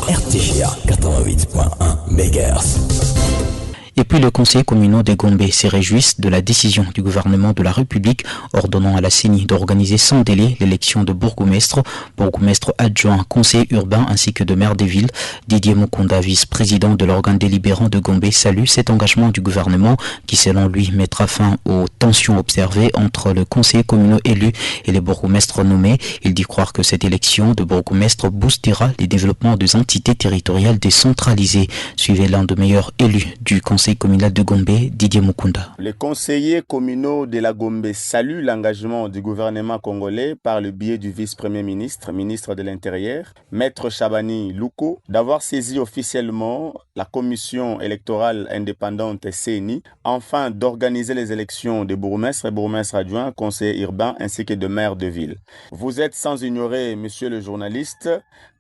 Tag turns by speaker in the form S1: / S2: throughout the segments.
S1: RTGA 88.1 MHz.
S2: Et puis le conseil communal de Gombe se réjouissent de la décision du gouvernement de la République ordonnant à la CENI d'organiser sans délai l'élection de bourgmestre adjoint, conseiller urbain ainsi que de maire des villes. Didier Mukunda, vice-président de l'organe délibérant de Gombe, salue cet engagement du gouvernement qui, selon lui, mettra fin aux tensions observées entre le conseiller communal élu et les bourgmestres nommés. Il dit croire que cette élection de bourgmestre boostera les développements des entités territoriales décentralisées. Suivez l'un des meilleurs élus du conseil communal de Gombe, Didier Mukunda.
S3: Les conseillers communaux de la Gombe saluent l'engagement du gouvernement congolais par le biais du vice-premier ministre, ministre de l'Intérieur, Maître Chabani Louko, d'avoir saisi officiellement la commission électorale indépendante CENI, afin d'organiser les élections des bourgmestres et bourgmestres adjoints, conseillers urbains ainsi que de maires de ville. Vous êtes sans ignorer, monsieur le journaliste,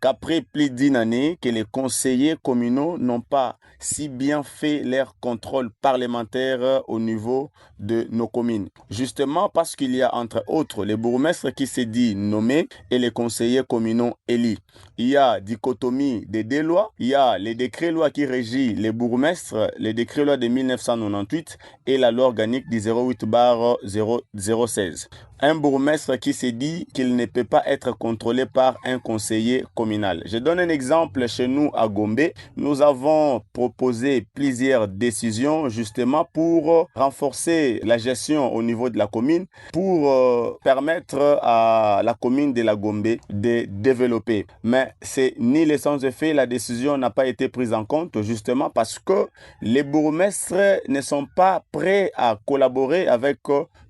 S3: qu'après plus d'une année que les conseillers communaux n'ont pas si bien fait leur contrôle parlementaire au niveau de nos communes. Justement parce qu'il y a entre autres les bourgmestres qui se disent nommés et les conseillers communaux élus. Il y a dichotomie des deux lois. Il y a les décrets-lois qui régissent les bourgmestres, les décrets-lois de 1998 et la loi organique du 08/016. Un bourgmestre qui se dit qu'il ne peut pas être contrôlé par un conseiller communal. Je donne un exemple chez nous à Gombe. Nous avons proposé plusieurs décisions justement pour renforcer la gestion au niveau de la commune, pour permettre à la commune de la Gombe de développer. Mais c'est ni le sens de fait, la décision n'a pas été prise en compte justement parce que les bourgmestres ne sont pas prêts à collaborer avec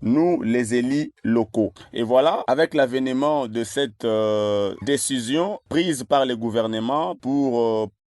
S3: nous, les élus locaux. Et voilà, avec l'avènement de cette décision prise par le gouvernement pour